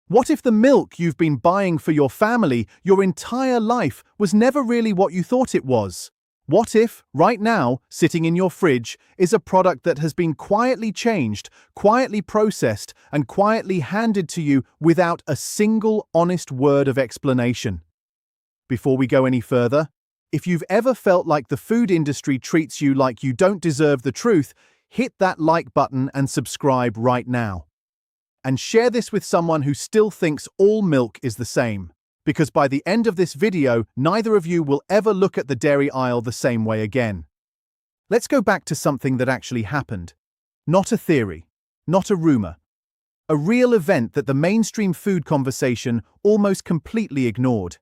What if the milk you've been buying for your family your entire life was never really what you thought it was? What if, right now, sitting in your fridge, is a product that has been quietly changed, quietly processed, and quietly handed to you without a single honest word of explanation? Before we go any further, if you've ever felt like the food industry treats you like you don't deserve the truth, hit that like button and subscribe right now. And share this with someone who still thinks all milk is the same, because by the end of this video, neither of you will ever look at the dairy aisle the same way again. Let's go back to something that actually happened. Not a theory, not a rumor. A real event that the mainstream food conversation almost completely ignored.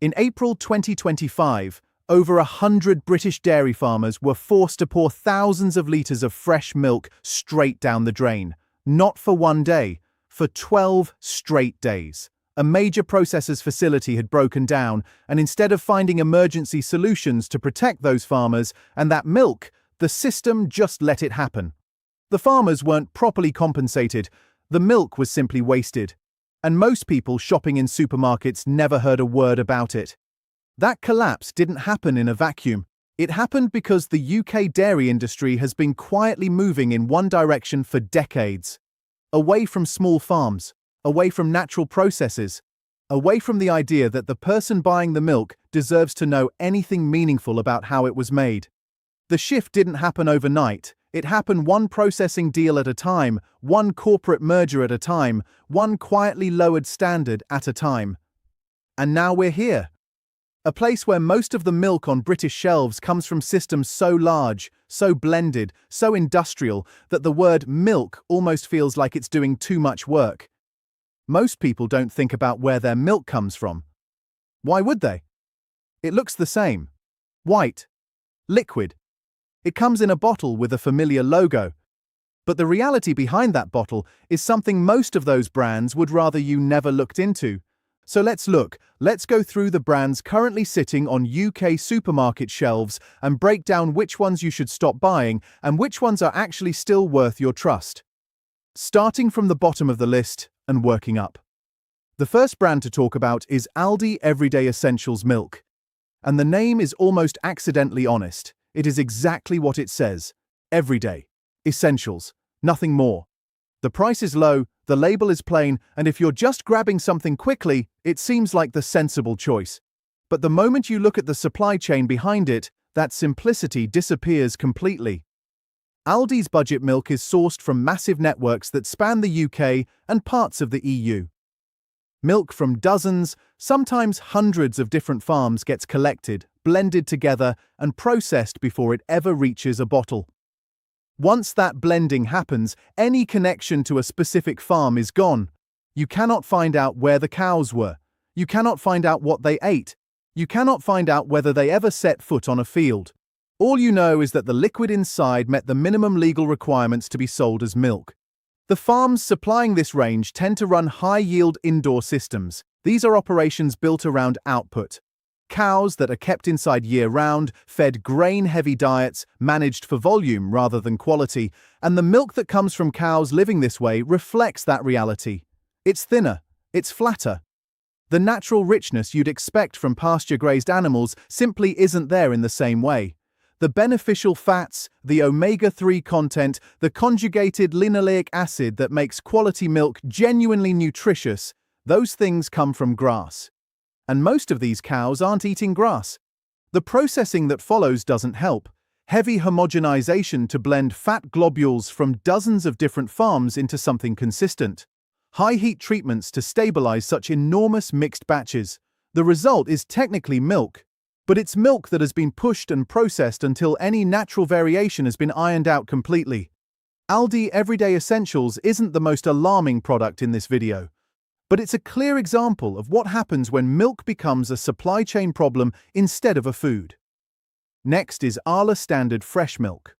In April 2025, over 100 British dairy farmers were forced to pour thousands of litres of fresh milk straight down the drain. Not for one day, for 12 straight days. A major processor's facility had broken down, and instead of finding emergency solutions to protect those farmers and that milk, the system just let it happen. The farmers weren't properly compensated, the milk was simply wasted, and most people shopping in supermarkets never heard a word about it. That collapse didn't happen in a vacuum. It happened because the UK dairy industry has been quietly moving in one direction for decades. Away from small farms, away from natural processes, away from the idea that the person buying the milk deserves to know anything meaningful about how it was made. The shift didn't happen overnight. It happened one processing deal at a time, one corporate merger at a time, one quietly lowered standard at a time. And now we're here. A place where most of the milk on British shelves comes from systems so large, so blended, so industrial, that the word milk almost feels like it's doing too much work. Most people don't think about where their milk comes from. Why would they? It looks the same. White. Liquid. It comes in a bottle with a familiar logo. But the reality behind that bottle is something most of those brands would rather you never looked into. So let's go through the brands currently sitting on UK supermarket shelves and break down which ones you should stop buying and which ones are actually still worth your trust. Starting from the bottom of the list and working up. The first brand to talk about is Aldi Everyday Essentials Milk. And the name is almost accidentally honest. It is exactly what it says. Everyday. Essentials. Nothing more. The price is low, the label is plain, and if you're just grabbing something quickly, it seems like the sensible choice. But the moment you look at the supply chain behind it, that simplicity disappears completely. Aldi's budget milk is sourced from massive networks that span the UK and parts of the EU. Milk from dozens, sometimes hundreds of different farms gets collected, blended together, and processed before it ever reaches a bottle. Once that blending happens, any connection to a specific farm is gone. You cannot find out where the cows were. You cannot find out what they ate. You cannot find out whether they ever set foot on a field. All you know is that the liquid inside met the minimum legal requirements to be sold as milk. The farms supplying this range tend to run high-yield indoor systems. These are operations built around output. Cows that are kept inside year-round, fed grain-heavy diets, managed for volume rather than quality, and the milk that comes from cows living this way reflects that reality. It's thinner, it's flatter. The natural richness you'd expect from pasture-raised animals simply isn't there in the same way. The beneficial fats, the omega-3 content, the conjugated linoleic acid that makes quality milk genuinely nutritious, those things come from grass. And most of these cows aren't eating grass. The processing that follows doesn't help. Heavy homogenization to blend fat globules from dozens of different farms into something consistent. High heat treatments to stabilize such enormous mixed batches. The result is technically milk, but it's milk that has been pushed and processed until any natural variation has been ironed out completely. Aldi Everyday Essentials isn't the most alarming product in this video. But it's a clear example of what happens when milk becomes a supply chain problem instead of a food. Next is Arla Standard Fresh Milk.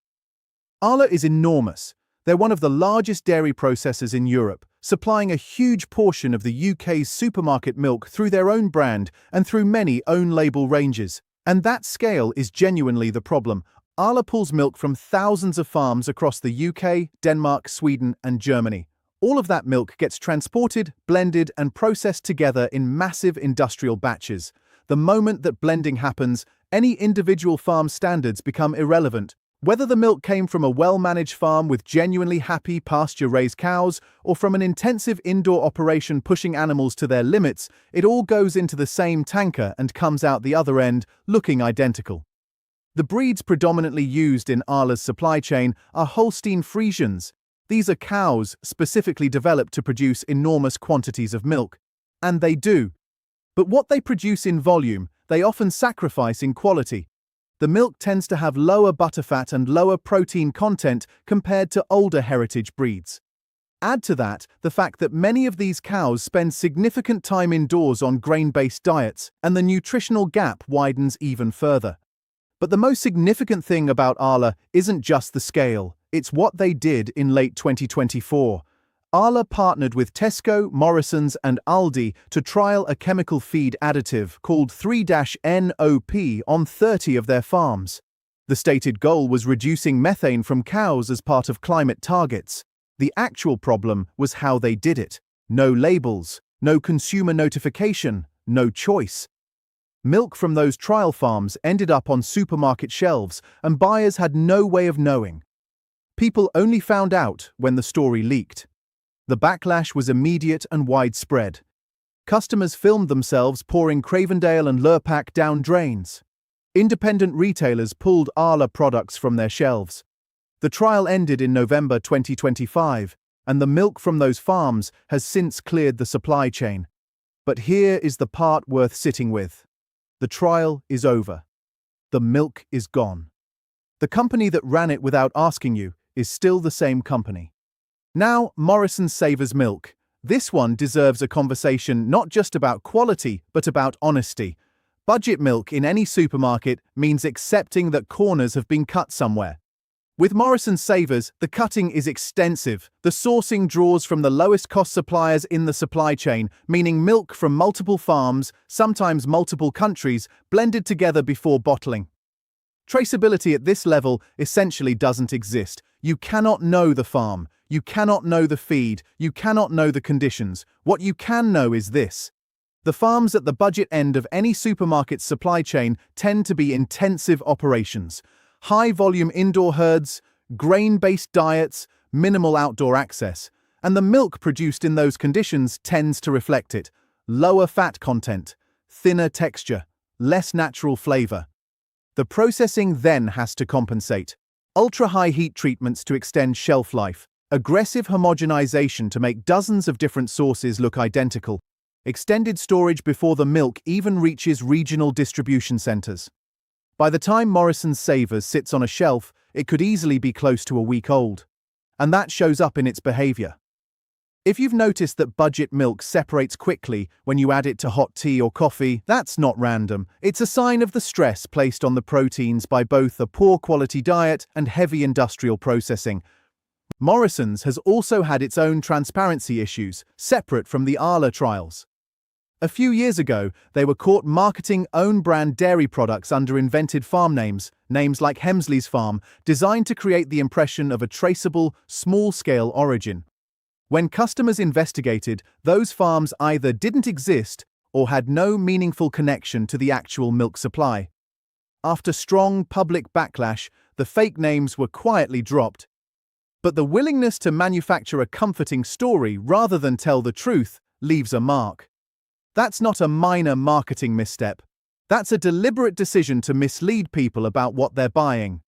Arla is enormous. They're one of the largest dairy processors in Europe, supplying a huge portion of the UK's supermarket milk through their own brand and through many own-label ranges. And that scale is genuinely the problem. Arla pulls milk from thousands of farms across the UK, Denmark, Sweden, and Germany, All of that milk gets transported, blended, and processed together in massive industrial batches. The moment that blending happens, any individual farm standards become irrelevant. Whether the milk came from a well-managed farm with genuinely happy pasture-raised cows or from an intensive indoor operation pushing animals to their limits, it all goes into the same tanker and comes out the other end looking identical. The breeds predominantly used in Arla's supply chain are Holstein Friesians. These are cows specifically developed to produce enormous quantities of milk. And they do. But what they produce in volume, they often sacrifice in quality. The milk tends to have lower butterfat and lower protein content compared to older heritage breeds. Add to that the fact that many of these cows spend significant time indoors on grain-based diets, and the nutritional gap widens even further. But the most significant thing about Arla isn't just the scale, it's what they did in late 2024. Arla partnered with Tesco, Morrisons, and Aldi to trial a chemical feed additive called 3-NOP on 30 of their farms. The stated goal was reducing methane from cows as part of climate targets. The actual problem was how they did it. No labels, no consumer notification, no choice. Milk from those trial farms ended up on supermarket shelves, and buyers had no way of knowing. People only found out when the story leaked. The backlash was immediate and widespread. Customers filmed themselves pouring Cravendale and Lurpak down drains. Independent retailers pulled Arla products from their shelves. The trial ended in November 2025, and the milk from those farms has since cleared the supply chain. But here is the part worth sitting with. The trial is over. The milk is gone. The company that ran it without asking you is still the same company. Now, Morrisons savors milk. This one deserves a conversation not just about quality, but about honesty. Budget milk in any supermarket means accepting that corners have been cut somewhere. With Morrisons Savers, the cutting is extensive. The sourcing draws from the lowest cost suppliers in the supply chain, meaning milk from multiple farms, sometimes multiple countries, blended together before bottling. Traceability at this level essentially doesn't exist. You cannot know the farm. You cannot know the feed, you cannot know the conditions. What you can know is this. The farms at the budget end of any supermarket's supply chain tend to be intensive operations. High-volume indoor herds, grain-based diets, minimal outdoor access. And the milk produced in those conditions tends to reflect it. Lower fat content, thinner texture, less natural flavor. The processing then has to compensate. Ultra-high heat treatments to extend shelf life. Aggressive homogenization to make dozens of different sources look identical. Extended storage before the milk even reaches regional distribution centers. By the time Morrisons Savers sits on a shelf, it could easily be close to a week old. And that shows up in its behavior. If you've noticed that budget milk separates quickly when you add it to hot tea or coffee, that's not random. It's a sign of the stress placed on the proteins by both a poor quality diet and heavy industrial processing. Morrisons has also had its own transparency issues, separate from the Arla trials. A few years ago, they were caught marketing own-brand dairy products under invented farm names like Hemsley's Farm, designed to create the impression of a traceable, small-scale origin. When customers investigated, those farms either didn't exist or had no meaningful connection to the actual milk supply. After strong public backlash, the fake names were quietly dropped. But the willingness to manufacture a comforting story rather than tell the truth leaves a mark. That's not a minor marketing misstep. That's a deliberate decision to mislead people about what they're buying.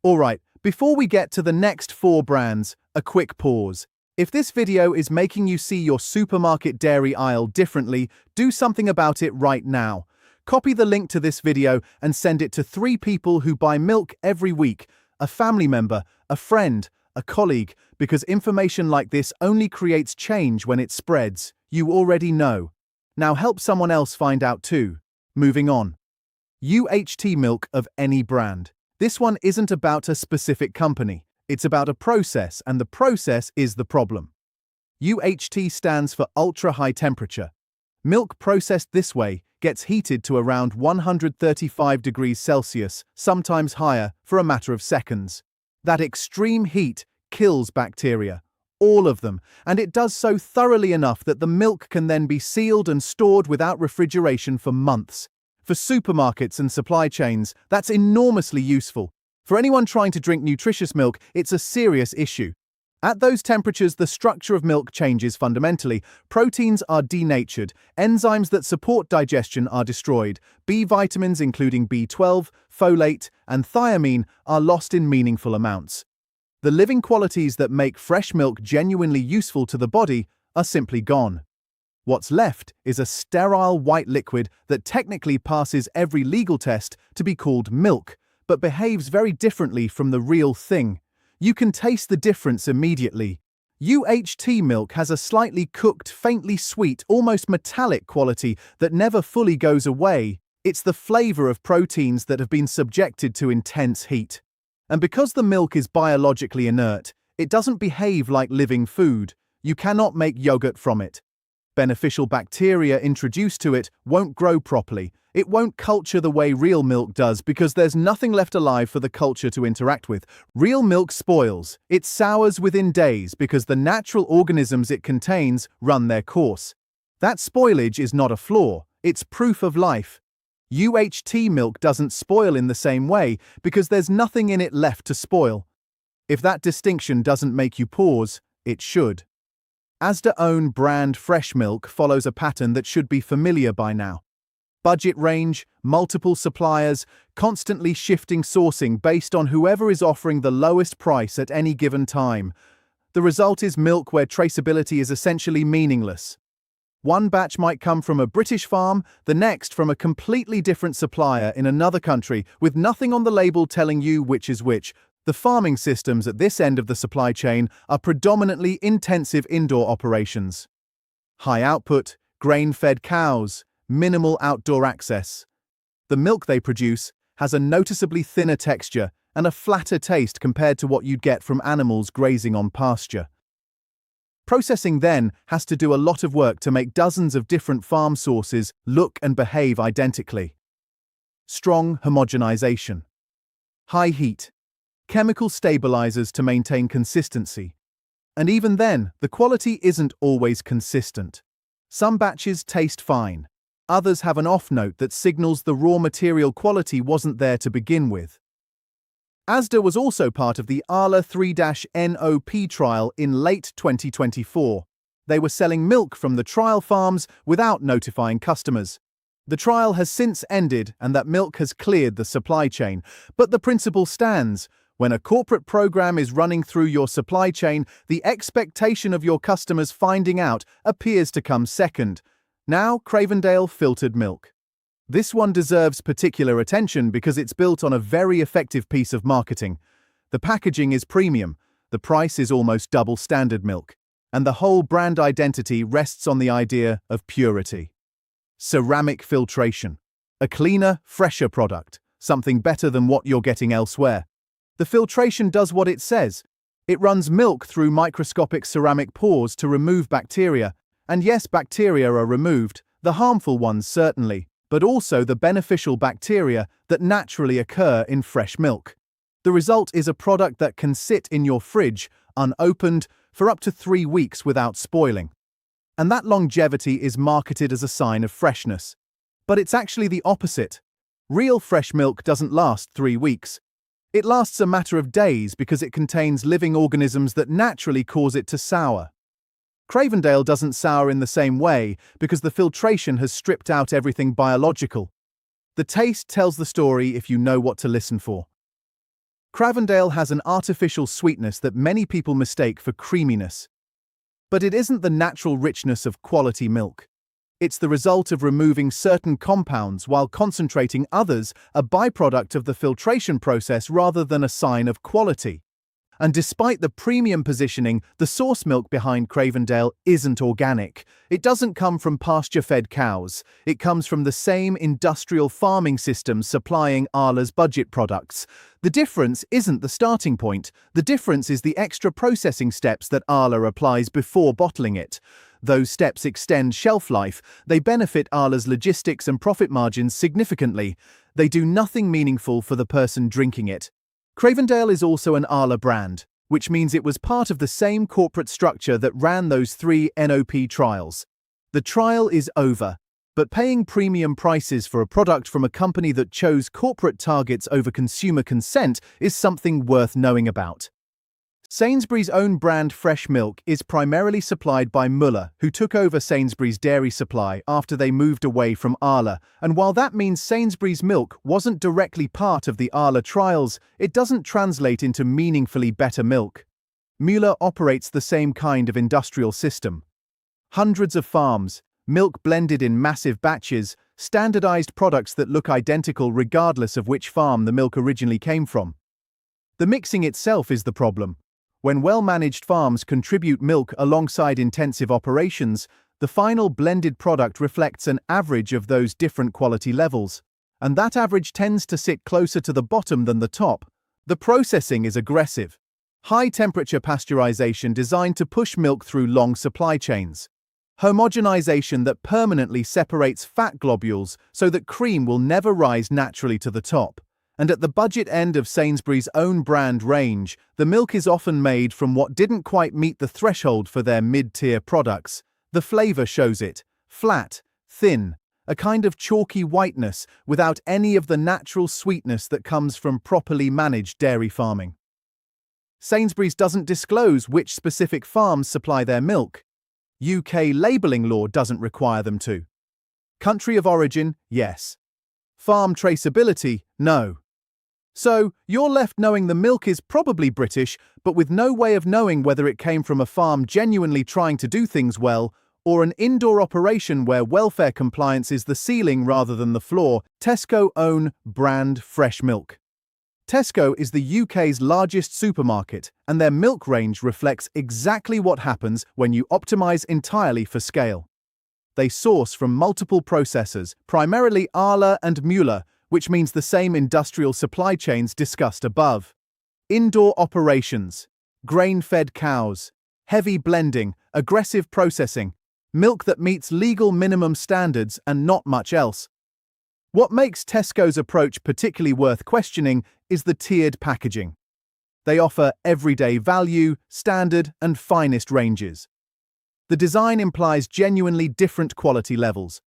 Alright, before we get to the next 4 brands, a quick pause. If this video is making you see your supermarket dairy aisle differently, do something about it right now. Copy the link to this video and send it to 3 people who buy milk every week, a family member, a friend, a colleague, because information like this only creates change when it spreads. You already know. Now help someone else find out too. Moving on. UHT milk of any brand. This one isn't about a specific company. It's about a process, and the process is the problem. UHT stands for ultra-high temperature. Milk processed this way gets heated to around 135 degrees Celsius, sometimes higher, for a matter of seconds. That extreme heat kills bacteria. All of them, and it does so thoroughly enough that the milk can then be sealed and stored without refrigeration for months. For supermarkets and supply chains, that's enormously useful. For anyone trying to drink nutritious milk, it's a serious issue. At those temperatures, the structure of milk changes fundamentally. Proteins are denatured, enzymes that support digestion are destroyed, B vitamins including B12, folate, and thiamine are lost in meaningful amounts. The living qualities that make fresh milk genuinely useful to the body are simply gone. What's left is a sterile white liquid that technically passes every legal test to be called milk, but behaves very differently from the real thing. You can taste the difference immediately. UHT milk has a slightly cooked, faintly sweet, almost metallic quality that never fully goes away. It's the flavor of proteins that have been subjected to intense heat. And because the milk is biologically inert, it doesn't behave like living food. You cannot make yogurt from it. Beneficial bacteria introduced to it won't grow properly. It won't culture the way real milk does because there's nothing left alive for the culture to interact with. Real milk spoils. It sours within days because the natural organisms it contains run their course. That spoilage is not a flaw. It's proof of life. UHT milk doesn't spoil in the same way because there's nothing in it left to spoil. If that distinction doesn't make you pause, it should. Asda's own brand fresh milk follows a pattern that should be familiar by now. Budget range, multiple suppliers, constantly shifting sourcing based on whoever is offering the lowest price at any given time. The result is milk where traceability is essentially meaningless. One batch might come from a British farm, the next from a completely different supplier in another country, with nothing on the label telling you which is which. The farming systems at this end of the supply chain are predominantly intensive indoor operations. High output, grain-fed cows, minimal outdoor access. The milk they produce has a noticeably thinner texture and a flatter taste compared to what you'd get from animals grazing on pasture. Processing then has to do a lot of work to make dozens of different farm sources look and behave identically. Strong homogenization. High heat. Chemical stabilizers to maintain consistency. And even then, the quality isn't always consistent. Some batches taste fine. Others have an off note that signals the raw material quality wasn't there to begin with. Asda was also part of the Arla 3-NOP trial in late 2024. They were selling milk from the trial farms without notifying customers. The trial has since ended and that milk has cleared the supply chain, but the principle stands. When a corporate program is running through your supply chain, the expectation of your customers finding out appears to come second. Now, Cravendale filtered milk. This one deserves particular attention because it's built on a very effective piece of marketing. The packaging is premium, the price is almost double standard milk, and the whole brand identity rests on the idea of purity. Ceramic filtration. A cleaner, fresher product, something better than what you're getting elsewhere. The filtration does what it says. It runs milk through microscopic ceramic pores to remove bacteria. And yes, bacteria are removed, the harmful ones certainly, but also the beneficial bacteria that naturally occur in fresh milk. The result is a product that can sit in your fridge, unopened, for up to 3 weeks without spoiling. And that longevity is marketed as a sign of freshness. But it's actually the opposite. Real fresh milk doesn't last 3 weeks. It lasts a matter of days because it contains living organisms that naturally cause it to sour. Cravendale doesn't sour in the same way because the filtration has stripped out everything biological. The taste tells the story if you know what to listen for. Cravendale has an artificial sweetness that many people mistake for creaminess. But it isn't the natural richness of quality milk. It's the result of removing certain compounds while concentrating others, a byproduct of the filtration process rather than a sign of quality. And despite the premium positioning, the source milk behind Cravendale isn't organic. It doesn't come from pasture-fed cows. It comes from the same industrial farming system supplying Arla's budget products. The difference isn't the starting point. The difference is the extra processing steps that Arla applies before bottling it. Those steps extend shelf life. They benefit Arla's logistics and profit margins significantly. They do nothing meaningful for the person drinking it. Cravendale is also an Arla brand, which means it was part of the same corporate structure that ran those 3 NOP trials. The trial is over, but paying premium prices for a product from a company that chose corporate targets over consumer consent is something worth knowing about. Sainsbury's own brand fresh milk is primarily supplied by Müller, who took over Sainsbury's dairy supply after they moved away from Arla, and while that means Sainsbury's milk wasn't directly part of the Arla trials, it doesn't translate into meaningfully better milk. Müller operates the same kind of industrial system. Hundreds of farms, milk blended in massive batches, standardized products that look identical regardless of which farm the milk originally came from. The mixing itself is the problem. When well-managed farms contribute milk alongside intensive operations, the final blended product reflects an average of those different quality levels, and that average tends to sit closer to the bottom than the top. The processing is aggressive. High-temperature pasteurization designed to push milk through long supply chains. Homogenization that permanently separates fat globules so that cream will never rise naturally to the top. And at the budget end of Sainsbury's own brand range, the milk is often made from what didn't quite meet the threshold for their mid-tier products. The flavor shows it: flat, thin, a kind of chalky whiteness without any of the natural sweetness that comes from properly managed dairy farming. Sainsbury's doesn't disclose which specific farms supply their milk. UK labelling law doesn't require them to. Country of origin, yes. Farm traceability, no. So, you're left knowing the milk is probably British, but with no way of knowing whether it came from a farm genuinely trying to do things well, or an indoor operation where welfare compliance is the ceiling rather than the floor. Tesco own brand fresh milk. Tesco is the UK's largest supermarket, and their milk range reflects exactly what happens when you optimize entirely for scale. They source from multiple processors, primarily Arla and Müller, which means the same industrial supply chains discussed above. Indoor operations, grain-fed cows, heavy blending, aggressive processing, milk that meets legal minimum standards and not much else. What makes Tesco's approach particularly worth questioning is the tiered packaging. They offer everyday value, standard, and finest ranges. The design implies genuinely different quality levels.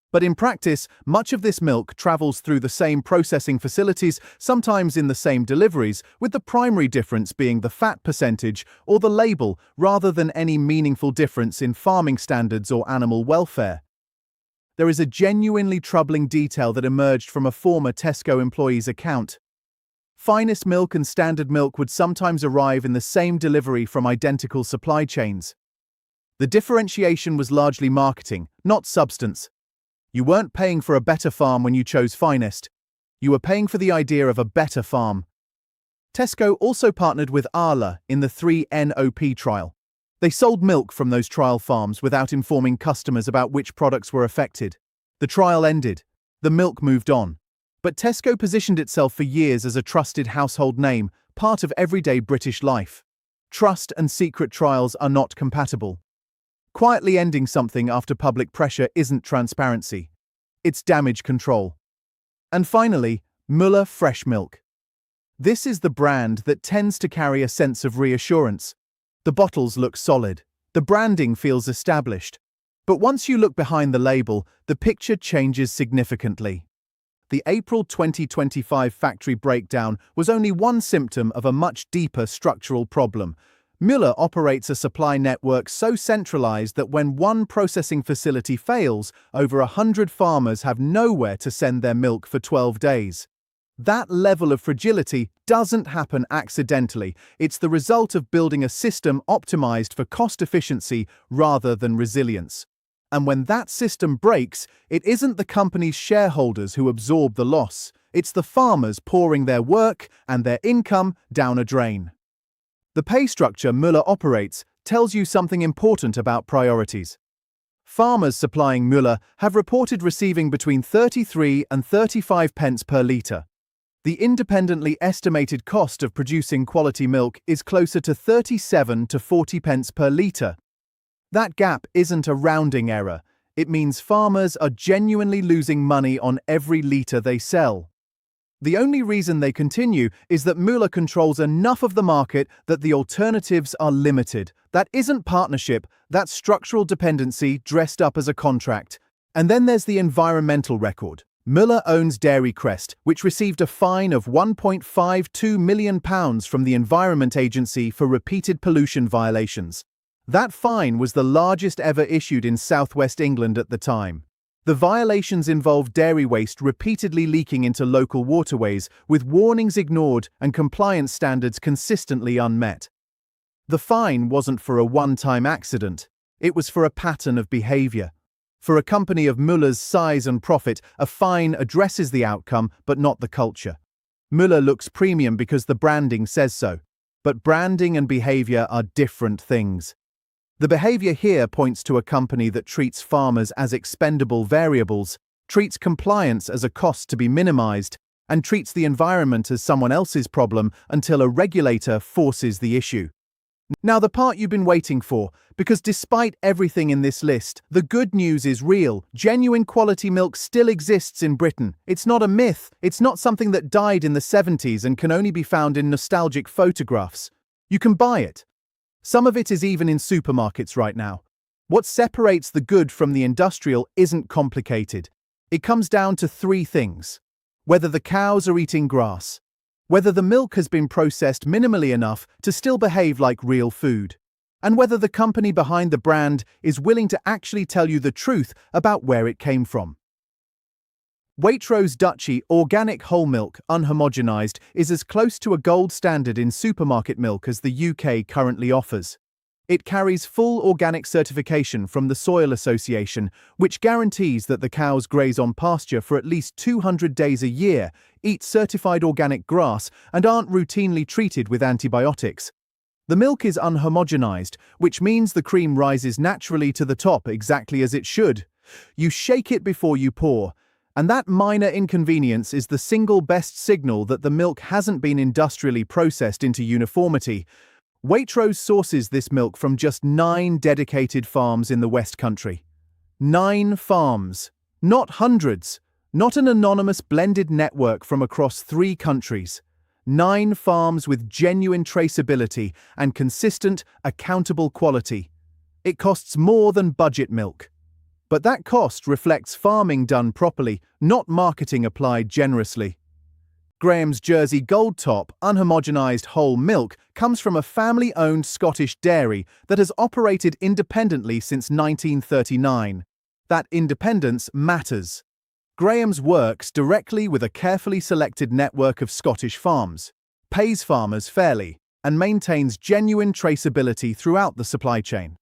But in practice, much of this milk travels through the same processing facilities, sometimes in the same deliveries, with the primary difference being the fat percentage or the label rather than any meaningful difference in farming standards or animal welfare. There is a genuinely troubling detail that emerged from a former Tesco employee's account. Finest milk and standard milk would sometimes arrive in the same delivery from identical supply chains. The differentiation was largely marketing, not substance. You weren't paying for a better farm when you chose Finest. You were paying for the idea of a better farm. Tesco also partnered with Arla in the 3 NOP trial. They sold milk from those trial farms without informing customers about which products were affected. The trial ended. The milk moved on. But Tesco positioned itself for years as a trusted household name, part of everyday British life. Trust and secret trials are not compatible. Quietly ending something after public pressure isn't transparency. It's damage control. And finally, Müller Fresh Milk. This is the brand that tends to carry a sense of reassurance. The bottles look solid. The branding feels established. But once you look behind the label, the picture changes significantly. The April 2025 factory breakdown was only one symptom of a much deeper structural problem. Müller operates a supply network so centralized that when one processing facility fails, over 100 farmers have nowhere to send their milk for 12 days. That level of fragility doesn't happen accidentally. It's the result of building a system optimized for cost efficiency rather than resilience. And when that system breaks, it isn't the company's shareholders who absorb the loss. It's the farmers pouring their work and their income down a drain. The pay structure Müller operates tells you something important about priorities. Farmers supplying Müller have reported receiving between 33 and 35 pence per litre. The independently estimated cost of producing quality milk is closer to 37 to 40 pence per litre. That gap isn't a rounding error. It means farmers are genuinely losing money on every litre they sell. The only reason they continue is that Müller controls enough of the market that the alternatives are limited. That isn't partnership, that's structural dependency dressed up as a contract. And then there's the environmental record. Müller owns Dairy Crest, which received a fine of £1.52 million from the Environment Agency for repeated pollution violations. That fine was the largest ever issued in southwest England at the time. The violations involved dairy waste repeatedly leaking into local waterways, with warnings ignored and compliance standards consistently unmet. The fine wasn't for a one-time accident, it was for a pattern of behavior. For a company of Müller's size and profit, a fine addresses the outcome but not the culture. Müller looks premium because the branding says so, but branding and behavior are different things. The behavior here points to a company that treats farmers as expendable variables, treats compliance as a cost to be minimized, and treats the environment as someone else's problem until a regulator forces the issue. Now the part you've been waiting for, because despite everything in this list, the good news is real. Genuine quality milk still exists in Britain. It's not a myth. It's not something that died in the 70s and can only be found in nostalgic photographs. You can buy it. Some of it is even in supermarkets right now. What separates the good from the industrial isn't complicated. It comes down to three things: whether the cows are eating grass, whether the milk has been processed minimally enough to still behave like real food, and whether the company behind the brand is willing to actually tell you the truth about where it came from. Waitrose Dutchie Organic Whole Milk Unhomogenised is as close to a gold standard in supermarket milk as the UK currently offers. It carries full organic certification from the Soil Association, which guarantees that the cows graze on pasture for at least 200 days a year, eat certified organic grass, and aren't routinely treated with antibiotics. The milk is unhomogenised, which means the cream rises naturally to the top exactly as it should. You shake it before you pour, and that minor inconvenience is the single best signal that the milk hasn't been industrially processed into uniformity. Waitrose sources this milk from just 9 dedicated farms in the West Country. 9 farms, not hundreds, not an anonymous blended network from across 3 countries. 9 farms with genuine traceability and consistent, accountable quality. It costs more than budget milk. But that cost reflects farming done properly, not marketing applied generously. Graham's Jersey Gold Top unhomogenised whole milk comes from a family-owned Scottish dairy that has operated independently since 1939. That independence matters. Graham's works directly with a carefully selected network of Scottish farms, pays farmers fairly, and maintains genuine traceability throughout the supply chain.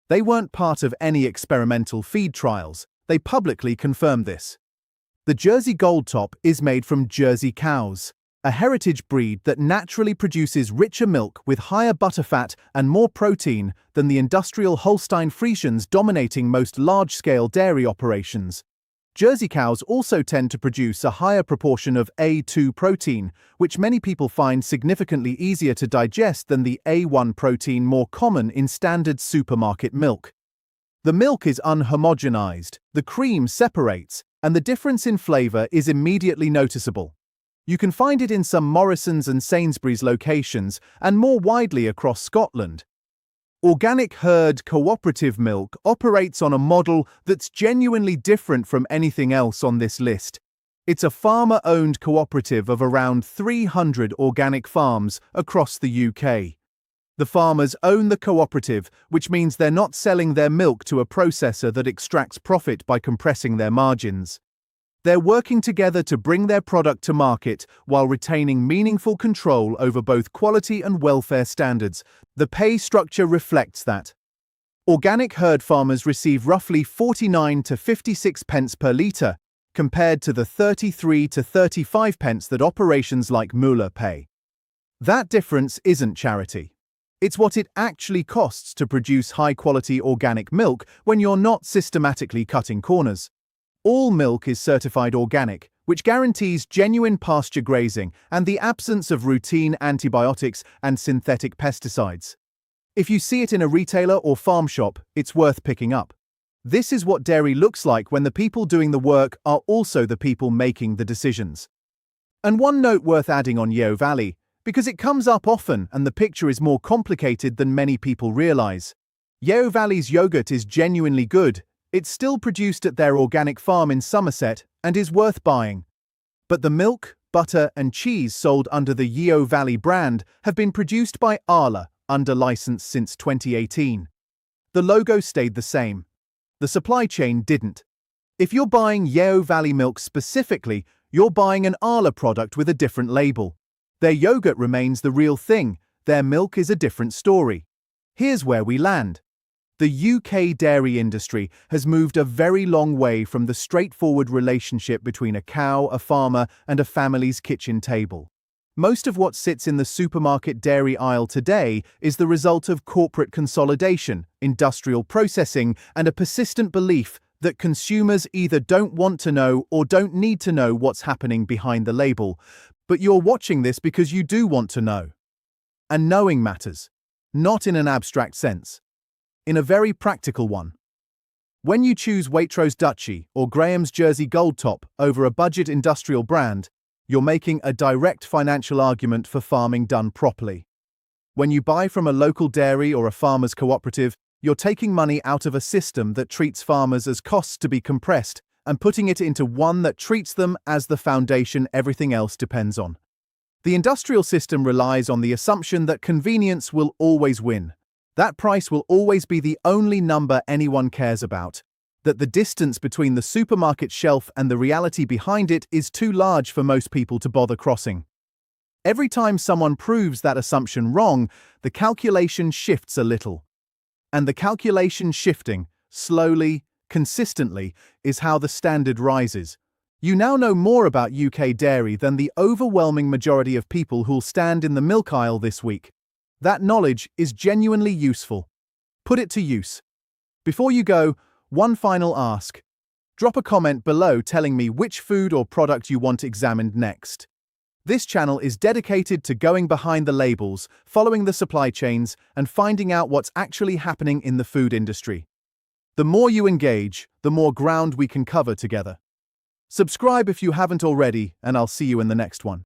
They weren't part of any experimental feed trials. They publicly confirmed this. The Jersey Gold Top is made from Jersey cows, a heritage breed that naturally produces richer milk with higher butterfat and more protein than the industrial Holstein Friesians dominating most large-scale dairy operations. Jersey cows also tend to produce a higher proportion of A2 protein, which many people find significantly easier to digest than the A1 protein more common in standard supermarket milk. The milk is unhomogenized, the cream separates, and the difference in flavor is immediately noticeable. You can find it in some Morrisons and Sainsbury's locations and more widely across Scotland. Organic herd cooperative milk operates on a model that's genuinely different from anything else on this list. It's a farmer-owned cooperative of around 300 organic farms across the UK. The farmers own the cooperative, which means they're not selling their milk to a processor that extracts profit by compressing their margins. They're working together to bring their product to market while retaining meaningful control over both quality and welfare standards. The pay structure reflects that. Organic herd farmers receive roughly 49 to 56 pence per litre, compared to the 33 to 35 pence that operations like Müller pay. That difference isn't charity. It's what it actually costs to produce high-quality organic milk when you're not systematically cutting corners. All milk is certified organic, which guarantees genuine pasture grazing and the absence of routine antibiotics and synthetic pesticides. If you see it in a retailer or farm shop, it's worth picking up. This is what dairy looks like when the people doing the work are also the people making the decisions. And one note worth adding on Yeo Valley, because it comes up often and the picture is more complicated than many people realize. Yeo Valley's yogurt is genuinely good. It's still produced at their organic farm in Somerset and is worth buying. But the milk, butter, and cheese sold under the Yeo Valley brand have been produced by Arla under license since 2018. The logo stayed the same. The supply chain didn't. If you're buying Yeo Valley milk specifically, you're buying an Arla product with a different label. Their yogurt remains the real thing, their milk is a different story. Here's where we land. The UK dairy industry has moved a very long way from the straightforward relationship between a cow, a farmer, and a family's kitchen table. Most of what sits in the supermarket dairy aisle today is the result of corporate consolidation, industrial processing, and a persistent belief that consumers either don't want to know or don't need to know what's happening behind the label. But you're watching this because you do want to know. And knowing matters. Not in an abstract sense. In a very practical one. When you choose Waitrose Dutchie or Graham's Jersey Gold Top over a budget industrial brand, you're making a direct financial argument for farming done properly. When you buy from a local dairy or a farmers' cooperative, you're taking money out of a system that treats farmers as costs to be compressed and putting it into one that treats them as the foundation everything else depends on. The industrial system relies on the assumption that convenience will always win. That price will always be the only number anyone cares about. That the distance between the supermarket shelf and the reality behind it is too large for most people to bother crossing. Every time someone proves that assumption wrong, the calculation shifts a little. And the calculation shifting, slowly, consistently, is how the standard rises. You now know more about UK dairy than the overwhelming majority of people who'll stand in the milk aisle this week. That knowledge is genuinely useful. Put it to use. Before you go, one final ask. Drop a comment below telling me which food or product you want examined next. This channel is dedicated to going behind the labels, following the supply chains, and finding out what's actually happening in the food industry. The more you engage, the more ground we can cover together. Subscribe if you haven't already, and I'll see you in the next one.